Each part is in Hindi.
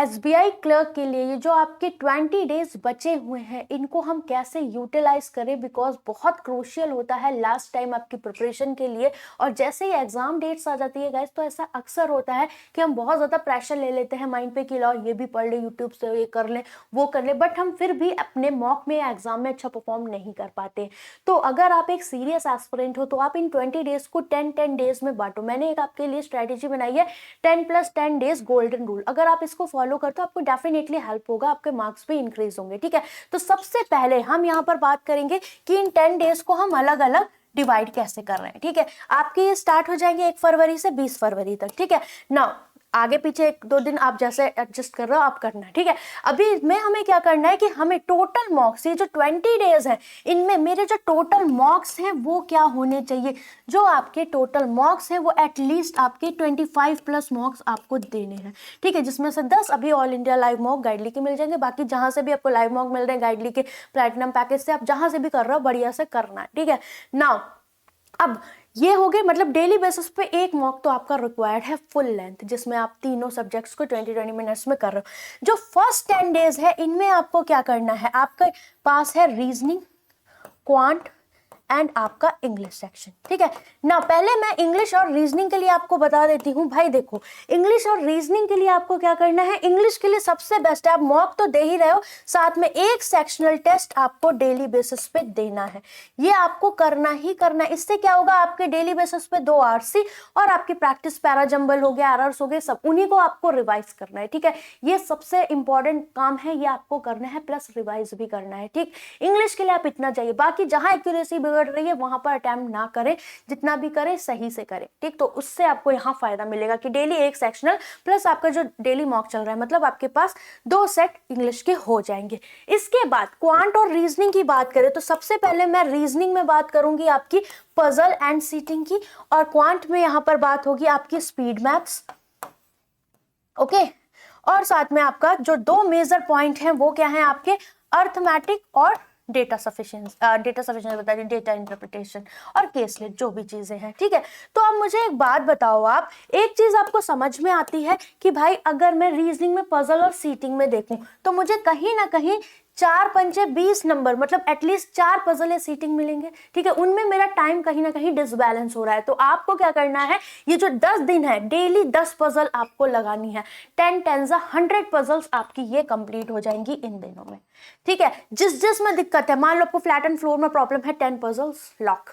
एसबीआई क्लर्क के लिए ये जो आपके 20 डेज बचे हुए हैं इनको हम कैसे यूटिलाइज करें, बिकॉज बहुत क्रूशियल होता है लास्ट टाइम आपकी प्रिपरेशन के लिए। और जैसे ही एग्जाम डेट्स आ जाती है गाइस, तो ऐसा अक्सर होता है कि हम बहुत ज़्यादा प्रेशर ले लेते हैं माइंड पे कि लो ये भी पढ़ ले, यूट्यूब से ये कर ले वो कर ले, बट हम फिर भी अपने मॉक में या एग्जाम में अच्छा परफॉर्म नहीं कर पाते। तो अगर आप एक सीरियस एस्पिरेंट हो तो आप इन 20 डेज को 10-10 डेज में बांटो। मैंने एक आपके लिए स्ट्रेटेजी बनाई है 10+10 डेज गोल्डन रूल। अगर आप इसको फॉलो करते हो आपको डेफिनेटली हेल्प होगा, आपके मार्क्स भी इंक्रीज होंगे। ठीक है, तो सबसे पहले हम यहाँ पर बात करेंगे कि इन 10 डेज को हम अलग अलग डिवाइड कैसे कर रहे हैं। ठीक है, आपके ये स्टार्ट हो जाएंगे 1 फरवरी से 20 फरवरी तक। ठीक है ना, आगे पीछे 1-2 दिन आप जैसे एडजस्ट कर रहे हो आप करना है। ठीक है, अभी में हमें क्या करना है कि हमें टोटल मार्क्स, ये जो 20 डेज है इनमें मेरे जो टोटल मार्क्स हैं वो क्या होने चाहिए। जो आपके टोटल मार्क्स हैं वो एटलीस्ट आपके 25+ मार्क्स आपको देने हैं। ठीक है, जिसमें से 10 अभी ऑल इंडिया लाइव मॉक गाइडली के मिल जाएंगे, बाकी जहां से भी आपको लाइव मॉक मिल रहे हैं गाइडली के प्लेटिनम पैकेज से, आप जहां से भी कर रहे हो बढ़िया से करना है। ठीक है ना, अब ये हो गए, मतलब डेली बेसिस पे एक मॉक तो आपका रिक्वायर्ड है फुल लेंथ, जिसमें आप तीनों सब्जेक्ट्स को 20-20 मिनट्स में कर रहे हो। जो फर्स्ट 10 डेज है इनमें आपको क्या करना है, आपके पास है रीजनिंग, क्वांट एंड आपका इंग्लिश सेक्शन। ठीक है ना, पहले मैं इंग्लिश और रीजनिंग के लिए आपको बता देती हूँ। भाई देखो, इंग्लिश और रीजनिंग के लिए आपको क्या करना है, इंग्लिश के लिए सबसे बेस्ट है, आप मॉक तो दे ही रहे हो, साथ में एक सेक्शनल टेस्ट आपको डेली बेसिस पे देना है। ये आपको करना ही करना है। इससे क्या होगा, आपके डेली बेसिस पे 2 आरसी और आपकी प्रैक्टिस पैरा जंबल हो गया, आरआरस हो गए, सब उन्हीं को आपको रिवाइज करना है। ठीक है, ये सबसे इंपॉर्टेंट काम है, ये आपको करना है, प्लस रिवाइज भी करना है। ठीक, इंग्लिश के लिए आप इतना चाहिए, बाकी जहां एक्यूरेसी बिगड़ रही है वहां पर अटेम्प्ट ना करें, जितना भी करें सही से करें। ठीक, तो उससे आपको यहाँ फायदा मिलेगा कि डेली एक सेक्शनल प्लस आपका जो डेली मॉक चल रहा है, मतलब आपके पास 2 सेट इंग्लिश के हो जाएंगे। इसके बाद क्वांट और रीजनिंग की बात करें तो सबसे पहले मैं रीजनिंग में बात करूंगी आपकी पजल एंड सीटिंग की, और क्वांट में यहां पर बात होगी आपकी स्पीड मैथ्स। ओके, और साथ में आपका जो 2 मेजर पॉइंट हैं वो क्या है आपके, अर्थमेटिक और डेटा सफिशिएंसी बता दी, डेटा इंटरप्रिटेशन और केसलेट, जो भी चीजें हैं। ठीक है, तो अब मुझे एक बात बताओ, आप एक चीज आपको समझ में आती है कि भाई अगर मैं रीजनिंग में पजल और सीटिंग में देखूं तो मुझे कहीं ना कहीं 4×5 20 नंबर, मतलब एटलीस्ट 4 पजल या सीटिंग मिलेंगे। ठीक है, उनमें मेरा टाइम कहीं ना कहीं डिसबैलेंस हो रहा है। तो आपको क्या करना है, ये जो 10 दिन है डेली 10 पजल आपको लगानी है, 10×10 100 पजल्स आपकी ये कंप्लीट हो जाएंगी इन दिनों में। ठीक है, जिस में दिक्कत है, मान लो आपको फ्लैट एंड फ्लोर में प्रॉब्लम है, 10 पजल्स लॉक,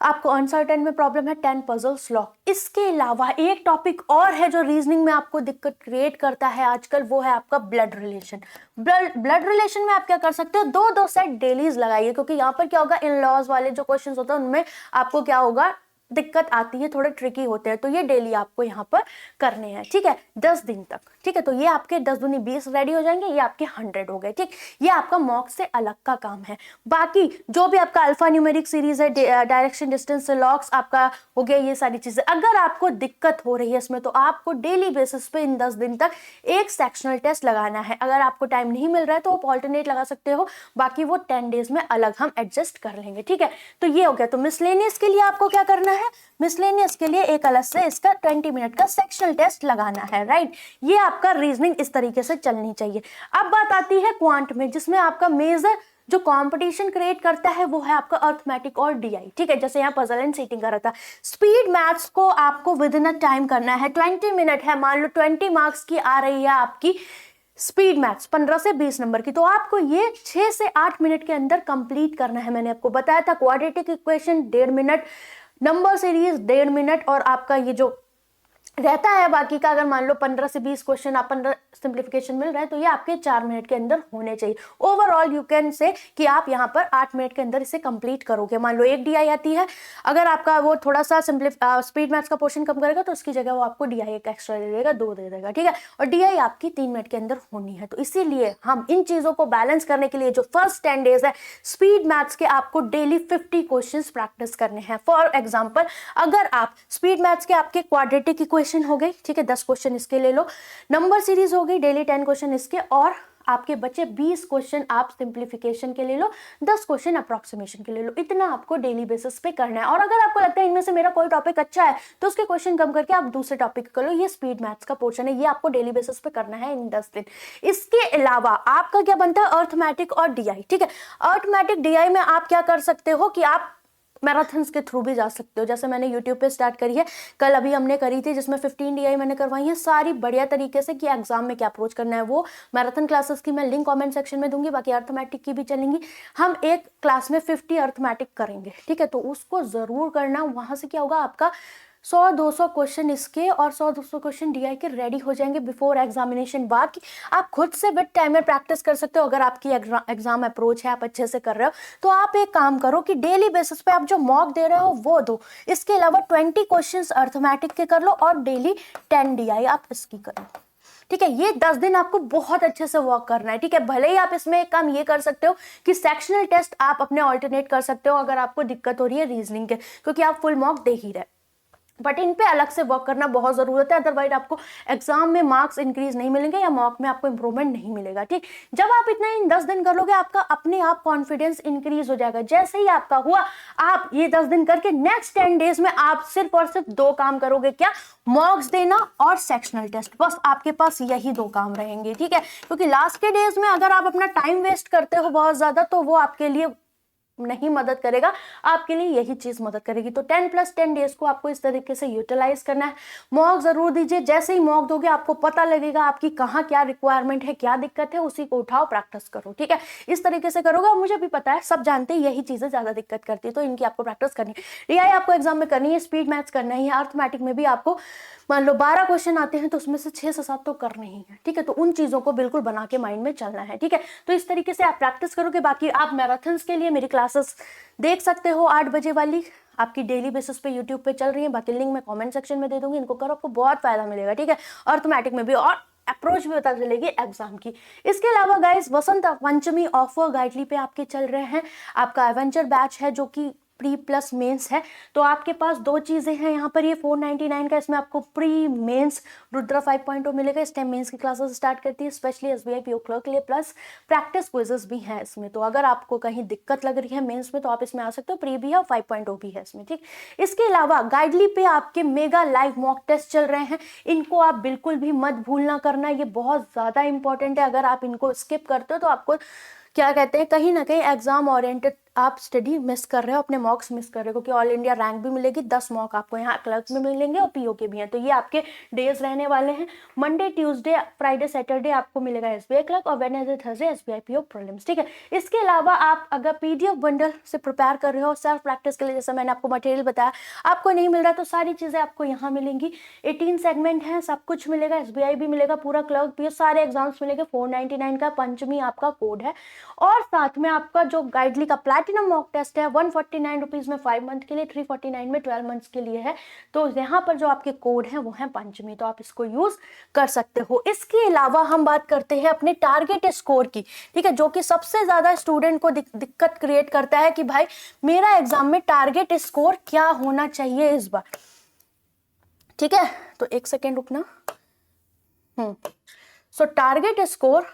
आपको अनसर्टेन में प्रॉब्लम है, 10 पजल्स लॉक। इसके अलावा एक टॉपिक और है जो रीजनिंग में आपको दिक्कत क्रिएट करता है आजकल, वो है आपका ब्लड रिलेशन। ब्लड रिलेशन में आप क्या कर सकते हो, 2-2 सेट डेलीज लगाइए, क्योंकि यहाँ पर क्या होगा, इन लॉज वाले जो क्वेश्चंस होते हैं उनमें आपको क्या होगा, दिक्कत आती है, थोड़े ट्रिकी होते हैं, तो ये डेली आपको यहाँ पर करने हैं। ठीक है, 10 दिन तक। ठीक है, तो ये आपके 10 दूनी 20 रेडी हो जाएंगे, ये आपके 100 हो गए। ठीक, ये आपका मॉक से अलग का काम है। बाकी जो भी आपका अल्फा न्यूमेरिक सीरीज है, डायरेक्शन डिस्टेंस लॉक्स आपका हो गया, ये सारी चीजें अगर आपको दिक्कत हो रही है इसमें, तो आपको डेली बेसिस पे इन 10 दिन तक एक सेक्शनल टेस्ट लगाना है। अगर आपको टाइम नहीं मिल रहा है तो आप ऑल्टरनेट लगा सकते हो, बाकी वो 10 डेज में अलग हम एडजस्ट कर लेंगे। ठीक है, तो ये हो गया। तो मिसलेनियस के लिए आपको क्या करना है, मिसलेनियस के लिए एक अलग से इसका 20 मिनट का सेक्शनल टेस्ट लगाना है। राइट, ये आपका रीजनिंग इस तरीके से चलनी चाहिए। अब बात आती है क्वांट में, जिसमें आपका मेजर जो कंपटीशन क्रिएट करता है वो है आपका अर्थमेटिक और डीआई। ठीक है, जैसे यहाँ पजल एंड सीटिंग का रहता है। स्पीड मैथ्स को आपको विद इन अ टाइम करना है, 20 मिनट है, मान लो 20 मार्क्स की आ रही है आपकी स्पीड मैथ्स 15 से 20 नंबर की, तो आपको ये 6 से 8 मिनट के अंदर कंप्लीट करना है। मैंने आपको बताया था quadratic equation 1.5 minute, number series 1.5 minute, और आपका ये जो रहता है बाकी का, अगर मान लो 15 से 20 क्वेश्चन, आप 15 सिंप्लीफिकेशन मिल रहा है, तो ये आपके 4 मिनट के अंदर होने चाहिए। ओवरऑल यू कैन से कि आप यहाँ पर 8 मिनट के अंदर इसे कंप्लीट करोगे। मान लो एक डीआई आती है, अगर आपका वो थोड़ा सा स्पीड मैथ्स का पोर्शन कम करेगा तो उसकी जगह वो आपको डीआई एक एक्स्ट्रा दे देगा, 2 दे देगा। ठीक है, और डीआई आपकी 3 मिनट के अंदर होनी है। तो इसीलिए हम इन चीजों को बैलेंस करने के लिए जो फर्स्ट 10 डेज है स्पीड मैथ्स के, आपको डेली 50 क्वेश्चन प्रैक्टिस करने हैं। फॉर एग्जाम्पल, अगर आप स्पीड मैथ्स के आपके क्वाड्रेटिक इक्वेशन हो गई, ठीक है, 10 क्वेश्चन इसके ले लो, नंबर सीरीज हो गई डेली 10 क्वेश्चन इसके, और आपके बचे 20 क्वेश्चन आप सिंप्लीफिकेशन के ले लो, 10 क्वेश्चन अप्रोक्सीमेशन के ले लो। इतना आपको डेली बेसिस पे करना है। और अगर आपको लगता है इनमें से मेरा कोई टॉपिक अच्छा है तो उसके क्वेश्चन कम करके आप दूसरे टॉपिक कर लो। ये स्पीड मैथ्स का पोर्शन है, ये आपको डेली बेसिस पे करना है इन 10 दिन। इसके अलावा आपका क्या बनता है, अर्थमेटिक और डीआई। ठीक है, अर्थमेटिक डीआई में आप क्या कर सकते हो कि आप मैराथन्स के थ्रू भी जा सकते हो। जैसे मैंने यूट्यूब पे स्टार्ट करी है, कल अभी हमने करी थी, जिसमें 15 डीआई मैंने करवाई है सारी बढ़िया तरीके से कि एग्जाम में क्या अप्रोच करना है। वो मैराथन क्लासेस की मैं लिंक कमेंट सेक्शन में दूंगी, बाकी अर्थमेटिक की भी चलेंगी। हम एक क्लास में 50 अर्थमेटिक करेंगे, ठीक है, तो उसको जरूर करना। वहां से क्या होगा, आपका 100-200 क्वेश्चन इसके और 100-200 क्वेश्चन डीआई के रेडी हो जाएंगे बिफोर एग्जामिनेशन। बाकी आप खुद से विद टाइम में प्रैक्टिस कर सकते हो। अगर आपकी एग्जाम अप्रोच है, आप अच्छे से कर रहे हो, तो आप एक काम करो कि डेली बेसिस पे आप जो मॉक दे रहे हो वो दो। इसके अलावा 20 क्वेश्चंस अर्थमेटिक के कर लो और डेली 10 डीआई आप इसकी करो। ठीक है, ये 10 दिन आपको बहुत अच्छे से वर्क करना है। ठीक है, भले ही आप इसमें एक काम ये कर सकते हो कि सेक्शनल टेस्ट आप अपने ऑल्टरनेट कर सकते हो अगर आपको दिक्कत हो रही है रीजनिंग के, क्योंकि आप फुल मॉक दे ही रहे, बट इन पे अलग से वर्क करना बहुत जरूरत है। अदरवाइज आपको एग्जाम में मार्क्स इंक्रीज नहीं मिलेंगे या मॉक में आपको इंप्रूवमेंट नहीं मिलेगा। ठीक, जब आप इतना इन 10 दिन कर लोगे, आपका अपने आप कॉन्फिडेंस इंक्रीज हो जाएगा। जैसे ही आपका हुआ, आप ये 10 दिन करके नेक्स्ट 10 डेज में आप सिर्फ और सिर्फ 2 काम करोगे, क्या, मॉक्स देना और सेक्शनल टेस्ट। बस आपके पास यही 2 काम रहेंगे। ठीक है, क्योंकि लास्ट के डेज में अगर आप अपना टाइम वेस्ट करते हो बहुत ज्यादा, तो वो आपके लिए नहीं मदद करेगा, आपके लिए यही चीज मदद करेगी। तो 10+10 डेज को आपको इस तरीके से यूटिलाइज करना है। मॉक जरूर दीजिए, जैसे ही मॉक दोगे आपको पता लगेगा आपकी कहाँ क्या रिक्वायरमेंट है, क्या दिक्कत है, उसी को उठाओ, प्रैक्टिस करो। ठीक है, इस तरीके से करोगे। और मुझे भी पता है, सब जानते हैं यही चीजें ज्यादा दिक्कत करती है, तो इनकी आपको प्रैक्टिस करनी है। डीआई आपको एग्जाम में करनी है, स्पीड मैथ्स करना ही है, अर्थमेटिक में भी आपको मान लो 12 क्वेश्चन आते हैं तो उसमें से 6 से 7 तो करने ही है। ठीक है, तो उन चीजों को बिल्कुल बना के माइंड में चलना है। ठीक है, तो इस तरीके से आप प्रैक्टिस करोगे। बाकी आप मैराथन्स के लिए मेरी क्लासेस देख सकते हो, 8 बजे वाली आपकी डेली बेसिस पे यूट्यूब पे चल रही है। बाकी लिंक मैं कमेंट सेक्शन में दे दूंगी, इनको करो, आपको बहुत फायदा मिलेगा। ठीक है, अर्थमेटिक में भी और अप्रोच भी पता चलेगी एग्जाम की। इसके अलावा गाइस, वसंत पंचमी ऑफर गाइडली पे आपके चल रहे हैं। आपका एवेंचर बैच है जो कि प्री प्लस मेंस है, तो आपके पास 2 चीजें हैं यहाँ पर। ये 499 का, इसमें आपको प्री मेंस रुद्रा 5.0 मिलेगा। इस टाइम मेंस की क्लासेस स्टार्ट करती है स्पेशली एसबीआई पीओ क्लर्क के लिए, प्लस प्रैक्टिस क्विजेस भी हैं इसमें। तो अगर आपको कहीं दिक्कत लग रही है मेंस में तो आप इसमें आ सकते हो, प्री भी है और 5.0 भी है इसमें। ठीक, इसके अलावा गाइडली पे आपके मेगा लाइव मॉक टेस्ट चल रहे हैं, इनको आप बिल्कुल भी मत भूलना करना, ये बहुत ज्यादा इंपॉर्टेंट है। अगर आप इनको स्किप करते हो तो आपको क्या कहते हैं, कहीं ना कहीं एग्जाम ओरिएंटेड आप स्टडी मिस कर रहे हो, अपने मॉक्स मिस कर रहे हो, क्योंकि ऑल इंडिया रैंक भी मिलेगी, 10 मॉक आपको यहाँ क्लर्क में मिलेंगे और पीओ के भी हैं। तो ये आपके डेज रहने वाले हैं। मंडे, ट्यूसडे, फ्राइडे, सैटरडे आपको मिलेगा एसबीआई क्लर्क और Wednesday, Thursday SBI PO prelims. ठीक है, इसके अलावा आप अगर पीडीएफ बंडल से प्रिपेयर कर रहे हो सेल्फ प्रैक्टिस के लिए, जैसे मैंने आपको मटेरियल बताया, आपको नहीं मिल रहा तो सारी चीजें आपको यहाँ मिलेंगी। 18 सेगमेंट है, सब कुछ मिलेगा, एसबीआई भी मिलेगा, पूरा क्लर्क पीओ सारे एग्जाम्स मिलेंगे। 499 का पंचमी आपका कोड है, और साथ में आपका जो गाइडली का प्लैटिनम मॉक टेस्ट है 149 रुपीज में 5 मंथ के लिए, 349 में 12 मंथ्स के लिए है। तो यहाँ पर जो आपके कोड है वो है पंचमी, तो आप इसको यूज कर सकते हो। इसके अलावा हम बात करते हैं अपने टारगेट स्कोर की। ठीक है, जो कि सबसे ज्यादा स्टूडेंट को दिक्कत क्रिएट करता है कि भाई मेरा एग्जाम में टारगेट स्कोर क्या होना चाहिए इस बार। ठीक है, तो 1 सेकेंड रुकना। सो टारगेट स्कोर,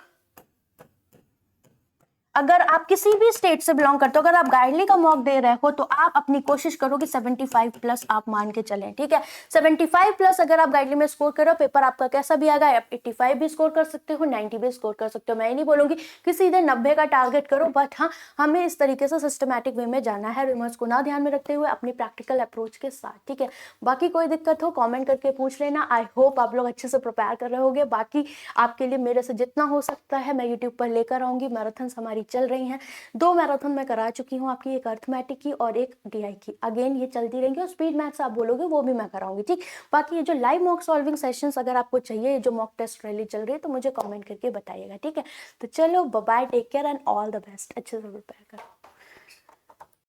अगर आप किसी भी स्टेट से बिलोंग करते हो, अगर आप गाइडली का मॉक दे रहे हो तो आप अपनी कोशिश करो कि 75+ आप मान के चलें। ठीक है, 75+ अगर आप गाइडली में स्कोर करो, पेपर आपका कैसा भी आएगा, आप 85 भी स्कोर कर सकते हो, 90 भी स्कोर कर सकते हो। मैं ये नहीं बोलूंगी कि सीधे 90 का टारगेट करो, बट हाँ, हमें इस तरीके से सिस्टमैटिक वे में जाना है, रिमर्स को ना ध्यान में रखते हुए अपनी प्रैक्टिकल अप्रोच के साथ। ठीक है, बाकी कोई दिक्कत हो कॉमेंट करके पूछ लेना। आई होप आप लोग अच्छे से प्रिपेयर कर रहे होगे। बाकी आपके लिए मेरे से जितना हो सकता है मैं यूट्यूब पर लेकर आऊंगी। मैराथन हमारी चल रही हैं, 2 मैराथन मैं करा चुकी हूँ आपकी, एक अर्थमेटिक की और एक डीआई की। अगेन ये चलती रहेंगी, और स्पीड मैथ्स आप बोलोगे वो भी मैं कराऊंगी। ठीक, बाकी ये जो लाइव मॉक सॉल्विंग सेशंस अगर आपको चाहिए, ये जो मॉक टेस्ट रैली चल रही है, तो मुझे कमेंट करके बताइएगा। ठीक है, तो चलो bye bye, take care and all the best. अच्छे से प्रिपेयर करो।